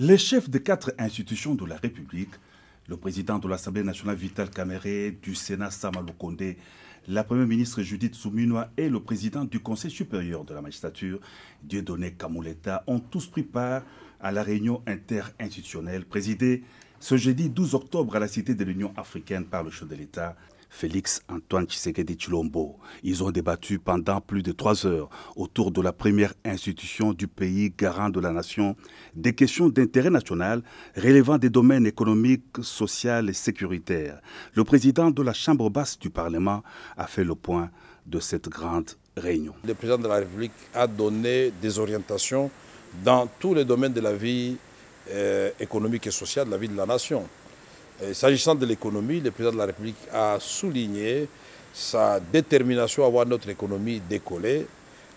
Les chefs de 4 institutions de la République, le président de l'Assemblée nationale Vital Kamerhe, du Sénat Sama Lukonde, la première ministre Judith Suminwa et le président du Conseil supérieur de la magistrature, Dieudonné Kamuleta, ont tous pris part à la réunion interinstitutionnelle présidée ce jeudi 12 octobre à la Cité de l'Union africaine par le chef de l'État, Félix Antoine Tshisekedi Tshilombo. Ils ont débattu pendant plus de 3 heures autour de la première institution du pays garant de la nation des questions d'intérêt national relevant des domaines économiques, sociaux et sécuritaires. Le président de la Chambre basse du Parlement a fait le point de cette grande réunion. Le président de la République a donné des orientations dans tous les domaines de la vie économique et sociale de la vie de la nation. S'agissant de l'économie, le président de la République a souligné sa détermination à voir notre économie décoller,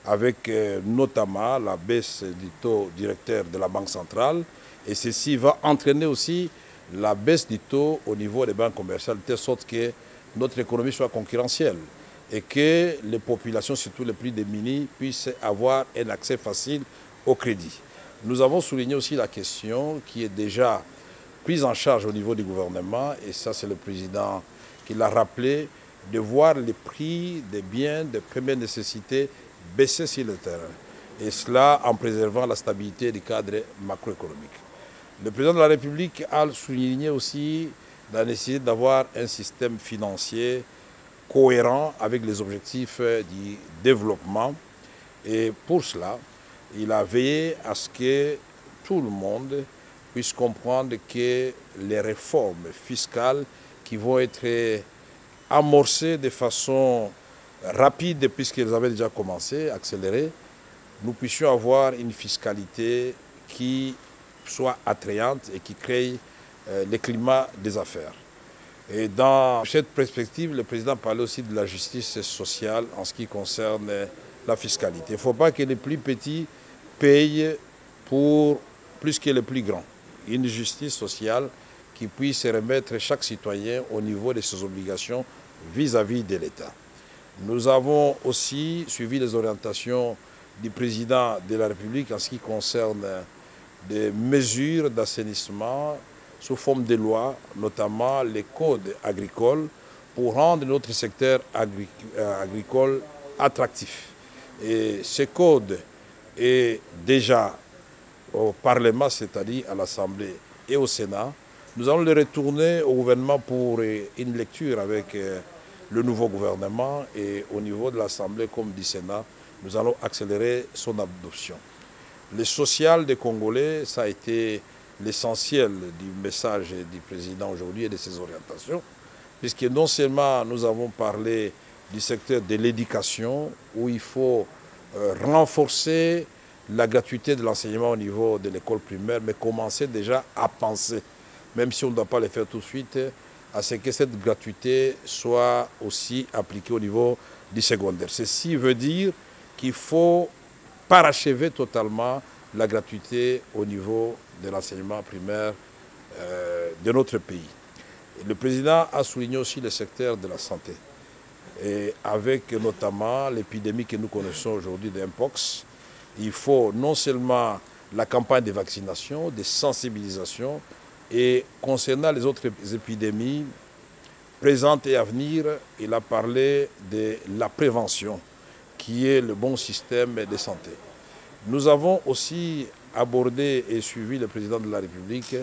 avec notamment la baisse du taux directeur de la Banque centrale. Et ceci va entraîner aussi la baisse du taux au niveau des banques commerciales, de telle sorte que notre économie soit concurrentielle et que les populations, surtout les plus démunies, puissent avoir un accès facile au crédit. Nous avons souligné aussi la question qui est déjà prise en charge au niveau du gouvernement, et ça c'est le président qui l'a rappelé, de voir les prix des biens de première nécessité baisser sur le terrain. Et cela en préservant la stabilité du cadre macroéconomique. Le président de la République a souligné aussi la nécessité d'avoir un système financier cohérent avec les objectifs du développement. Et pour cela, il a veillé à ce que tout le monde puisse comprendre que les réformes fiscales qui vont être amorcées de façon rapide, puisqu'elles avaient déjà commencé, accélérées, nous puissions avoir une fiscalité qui soit attrayante et qui crée le climat des affaires. Et dans cette perspective, le président parlait aussi de la justice sociale en ce qui concerne la fiscalité. Il ne faut pas que les plus petits payent pour plus que les plus grands. Une justice sociale qui puisse remettre chaque citoyen au niveau de ses obligations vis-à-vis de l'État. Nous avons aussi suivi les orientations du président de la République en ce qui concerne des mesures d'assainissement sous forme de loi, notamment les codes agricoles, pour rendre notre secteur agricole attractif. Et ce code est déjà au Parlement, c'est-à-dire à l'Assemblée et au Sénat. Nous allons le retourner au gouvernement pour une lecture avec le nouveau gouvernement, et au niveau de l'Assemblée comme du Sénat, nous allons accélérer son adoption. Le social des Congolais, ça a été l'essentiel du message du président aujourd'hui et de ses orientations, puisque non seulement nous avons parlé du secteur de l'éducation, où il faut renforcer la gratuité de l'enseignement au niveau de l'école primaire, mais commencer déjà à penser, même si on ne doit pas le faire tout de suite, à ce que cette gratuité soit aussi appliquée au niveau du secondaire. Ceci veut dire qu'il faut parachever totalement la gratuité au niveau de l'enseignement primaire de notre pays. Et le président a souligné aussi le secteur de la santé, et avec notamment l'épidémie que nous connaissons aujourd'hui de Mpox. Il faut non seulement la campagne de vaccination, de sensibilisation, et concernant les autres épidémies présentes et à venir, il a parlé de la prévention, qui est le bon système de santé. Nous avons aussi abordé et suivi le président de la République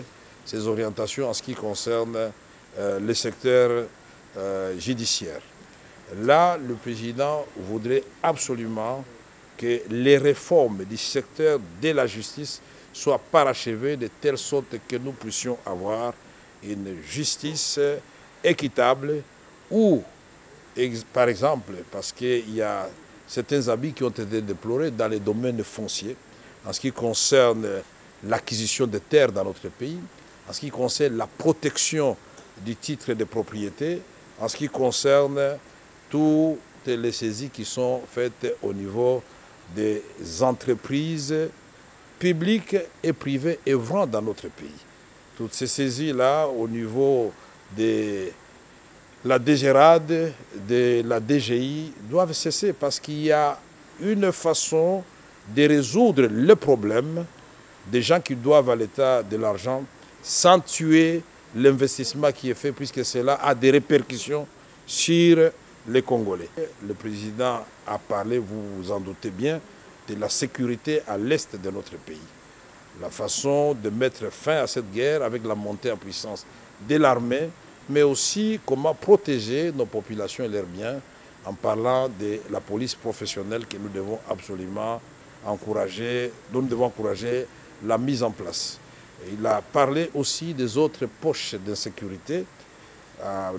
ses orientations en ce qui concerne le secteur judiciaire. Là, le président voudrait absolument que les réformes du secteur de la justice soient parachevées de telle sorte que nous puissions avoir une justice équitable où, par exemple, parce qu'il y a certains abus qui ont été déplorés dans les domaines fonciers, en ce qui concerne l'acquisition de terres dans notre pays, en ce qui concerne la protection du titre de propriété, en ce qui concerne toutes les saisies qui sont faites au niveau des entreprises publiques et privées œuvrant dans notre pays. Toutes ces saisies-là, au niveau de la DGRAD, de la DGI, doivent cesser parce qu'il y a une façon de résoudre le problème des gens qui doivent à l'État de l'argent sans tuer l'investissement qui est fait, puisque cela a des répercussions sur les Congolais. Le président a parlé, vous vous en doutez bien, de la sécurité à l'est de notre pays. La façon de mettre fin à cette guerre avec la montée en puissance de l'armée, mais aussi comment protéger nos populations et leurs biens en parlant de la police professionnelle que nous devons absolument encourager, dont nous devons encourager la mise en place. Et il a parlé aussi des autres poches d'insécurité,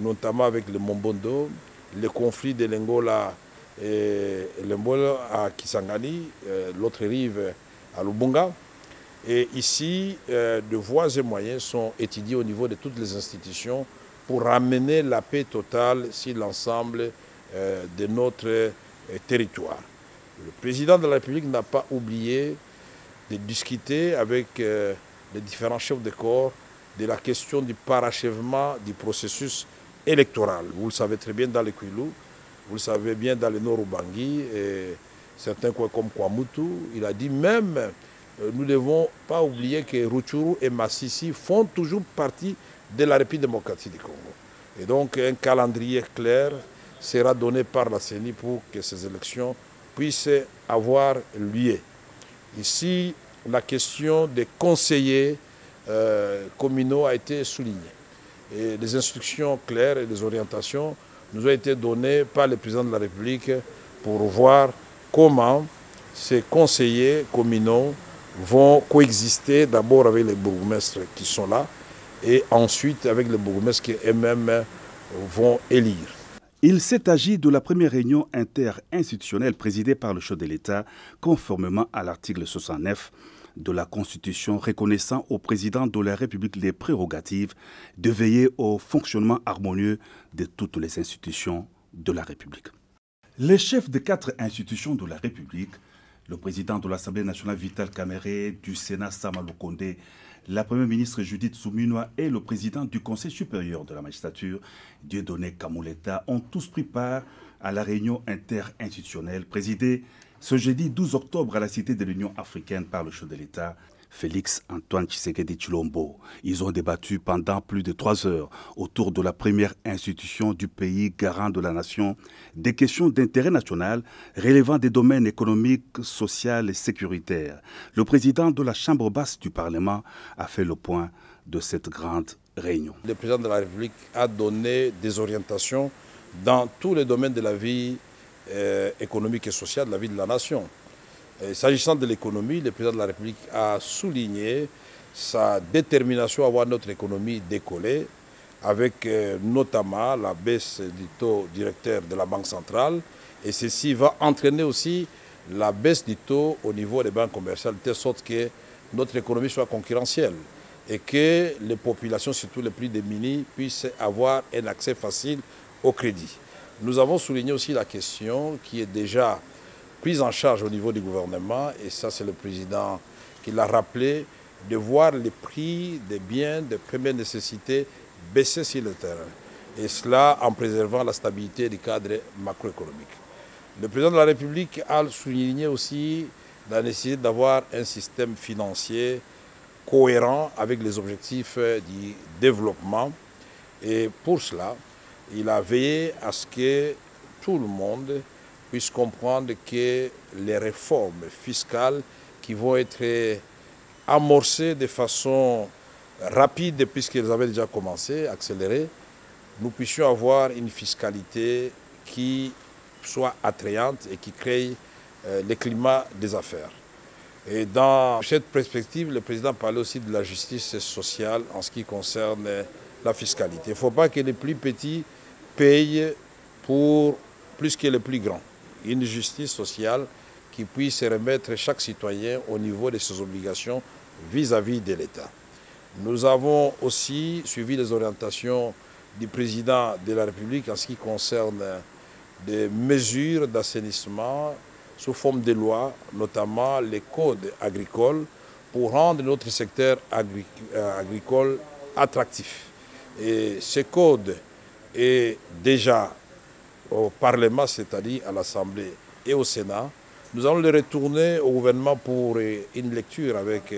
notamment avec le Mombondo, le conflit de l'Angola et l'Angola à Kisangani, l'autre rive à Lubunga. Et ici, de voies et moyens sont étudiés au niveau de toutes les institutions pour ramener la paix totale sur l'ensemble de notre territoire. Le président de la République n'a pas oublié de discuter avec les différents chefs de corps de la question du parachèvement du processus électoral. Vous le savez très bien dans le Kwilu, vous le savez bien dans le Nord-Ubangi, et certains coins comme Kwamutu. Il a dit même, nous ne devons pas oublier que Rutshuru et Massissi font toujours partie de la République démocratique du Congo. Et donc un calendrier clair sera donné par la CENI pour que ces élections puissent avoir lieu. Ici, la question des conseillers communaux a été soulignée. Et les instructions claires et les orientations nous ont été données par le président de la République pour voir comment ces conseillers communaux vont coexister d'abord avec les bourgmestres qui sont là et ensuite avec les bourgmestres qui eux-mêmes vont élire. Il s'est agi de la première réunion interinstitutionnelle présidée par le chef de l'État, conformément à l'article 69 de la Constitution reconnaissant au président de la République les prérogatives de veiller au fonctionnement harmonieux de toutes les institutions de la République. Les chefs de 4 institutions de la République, le président de l'Assemblée nationale Vital Kamerhe, du Sénat Sama Lukonde, la première ministre Judith Suminwa et le président du Conseil supérieur de la magistrature, Dieudonné Kamuleta, ont tous pris part à la réunion interinstitutionnelle présidée ce jeudi 12 octobre à la Cité de l'Union africaine par le chef de l'État, Félix Antoine Tshisekedi Tshilombo. Ils ont débattu pendant plus de 3 heures autour de la première institution du pays garant de la nation des questions d'intérêt national relevant des domaines économiques, sociaux et sécuritaires. Le président de la Chambre basse du Parlement a fait le point de cette grande réunion. Le président de la République a donné des orientations dans tous les domaines de la vie économique et sociale de la vie de la nation. S'agissant de l'économie, le président de la République a souligné sa détermination à voir notre économie décoller, avec notamment la baisse du taux directeur de la Banque centrale. Et ceci va entraîner aussi la baisse du taux au niveau des banques commerciales, de telle sorte que notre économie soit concurrentielle et que les populations, surtout les plus démunies, puissent avoir un accès facile au crédit. Nous avons souligné aussi la question qui est déjà prise en charge au niveau du gouvernement, et ça c'est le président qui l'a rappelé, de voir les prix des biens de première nécessité baisser sur le terrain. Et cela en préservant la stabilité du cadre macroéconomique. Le président de la République a souligné aussi la nécessité d'avoir un système financier cohérent avec les objectifs du développement. Et pour cela, il a veillé à ce que tout le monde puisse comprendre que les réformes fiscales qui vont être amorcées de façon rapide, puisqu'elles avaient déjà commencé, accélérées, nous puissions avoir une fiscalité qui soit attrayante et qui crée le climat des affaires. Et dans cette perspective, le président parlait aussi de la justice sociale en ce qui concerne la fiscalité. Il ne faut pas que les plus petits payent pour plus que les plus grands. Une justice sociale qui puisse remettre chaque citoyen au niveau de ses obligations vis-à-vis de l'État. Nous avons aussi suivi les orientations du président de la République en ce qui concerne des mesures d'assainissement sous forme de loi, notamment les codes agricoles, pour rendre notre secteur agricole attractif. Et ce code est déjà au Parlement, c'est-à-dire à l'Assemblée et au Sénat. Nous allons le retourner au gouvernement pour une lecture avec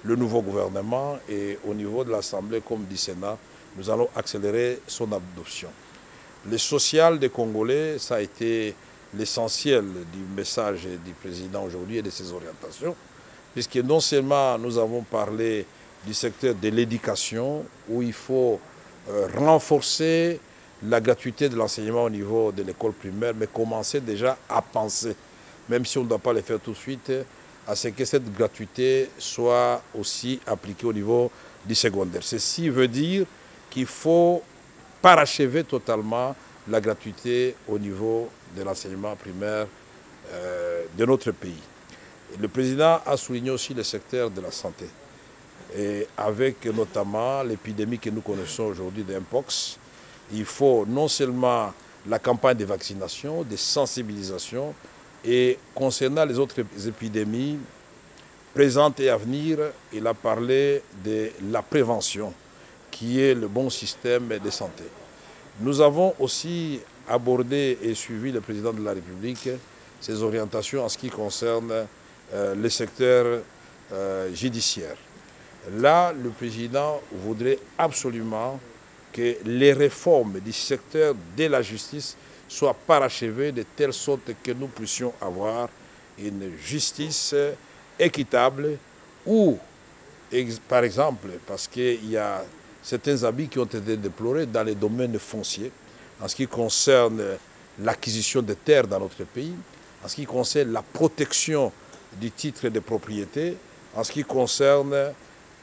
le nouveau gouvernement et au niveau de l'Assemblée comme du Sénat, nous allons accélérer son adoption. Le social des Congolais, ça a été l'essentiel du message du président aujourd'hui et de ses orientations, puisque non seulement nous avons parlé du secteur de l'éducation, où il faut renforcer la gratuité de l'enseignement au niveau de l'école primaire, mais commencer déjà à penser, même si on ne doit pas le faire tout de suite, à ce que cette gratuité soit aussi appliquée au niveau du secondaire. Ceci veut dire qu'il faut parachever totalement la gratuité au niveau de l'enseignement primaire de notre pays. Et le président a souligné aussi le secteur de la santé, et avec notamment l'épidémie que nous connaissons aujourd'hui d'Mpox. Il faut non seulement la campagne de vaccination, de sensibilisation, et concernant les autres épidémies présentes et à venir, il a parlé de la prévention, qui est le bon système de santé. Nous avons aussi abordé et suivi le président de la République ses orientations en ce qui concerne le secteur judiciaire. Là, le président voudrait absolument que les réformes du secteur de la justice soient parachevées de telle sorte que nous puissions avoir une justice équitable où, par exemple, parce qu'il y a certains abus qui ont été déplorés dans les domaines fonciers, en ce qui concerne l'acquisition de terres dans notre pays, en ce qui concerne la protection du titre de propriété, en ce qui concerne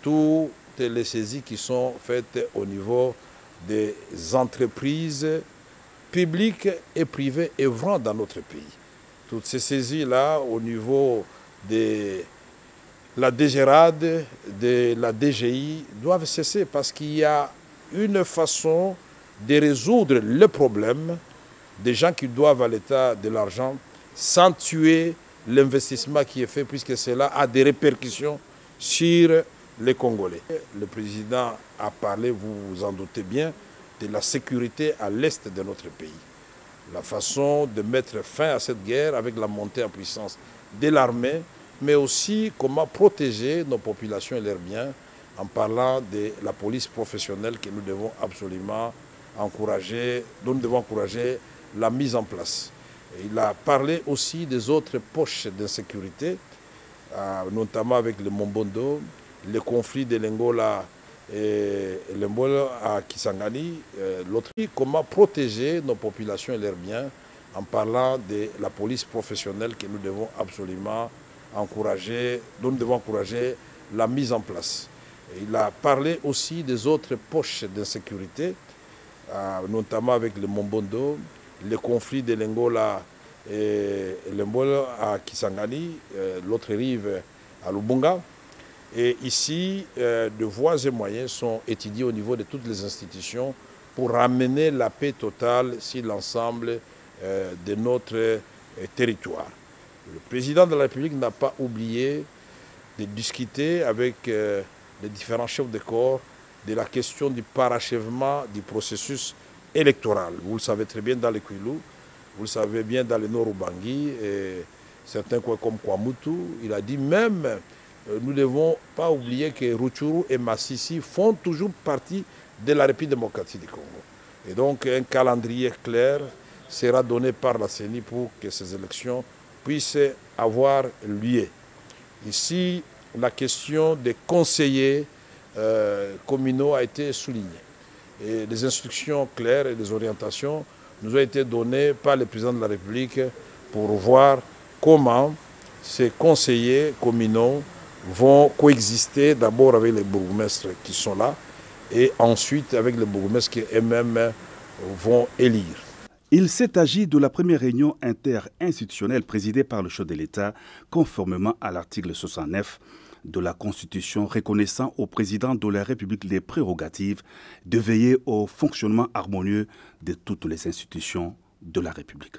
toutes les saisies qui sont faites au niveau des entreprises publiques et privées œuvrant dans notre pays. Toutes ces saisies-là, au niveau de la DGRAD, de la DGI, doivent cesser parce qu'il y a une façon de résoudre le problème des gens qui doivent à l'État de l'argent sans tuer l'investissement qui est fait, puisque cela a des répercussions sur les Congolais. Le président a parlé, vous vous en doutez bien, de la sécurité à l'est de notre pays. La façon de mettre fin à cette guerre avec la montée en puissance de l'armée, mais aussi comment protéger nos populations et leurs biens en parlant de la police professionnelle que nous devons absolument encourager, dont nous devons encourager la mise en place. Et il a parlé aussi des autres poches d'insécurité, notamment avec le Mombondo, le conflit de l'Angola et l'Angola à Kisangani, l'autre, comment protéger nos populations et leurs biens en parlant de la police professionnelle que nous devons absolument encourager, dont nous devons encourager la mise en place. Et il a parlé aussi des autres poches d'insécurité, notamment avec le Mombondo, le conflit de l'Angola et l'Angola à Kisangani, l'autre rive à Lubunga. Et ici, de voies et moyens sont étudiés au niveau de toutes les institutions pour ramener la paix totale sur l'ensemble de notre territoire. Le président de la République n'a pas oublié de discuter avec les différents chefs de corps de la question du parachèvement du processus électoral. Vous le savez très bien dans le Kwilu, vous le savez bien dans le Nord-Ubangi, et certains coins comme Kwamutu. Il a dit même, nous ne devons pas oublier que Rutshuru et Massissi font toujours partie de la République démocratique du Congo. Et donc un calendrier clair sera donné par la CENI pour que ces élections puissent avoir lieu. Ici, la question des conseillers communaux a été soulignée. Et des instructions claires et des orientations nous ont été données par le président de la République pour voir comment ces conseillers communaux vont coexister d'abord avec les bourgmestres qui sont là et ensuite avec les bourgmestres qui eux-mêmes vont élire. Il s'est agi de la première réunion interinstitutionnelle présidée par le chef de l'État, conformément à l'article 69 de la Constitution reconnaissant au président de la République les prérogatives de veiller au fonctionnement harmonieux de toutes les institutions de la République.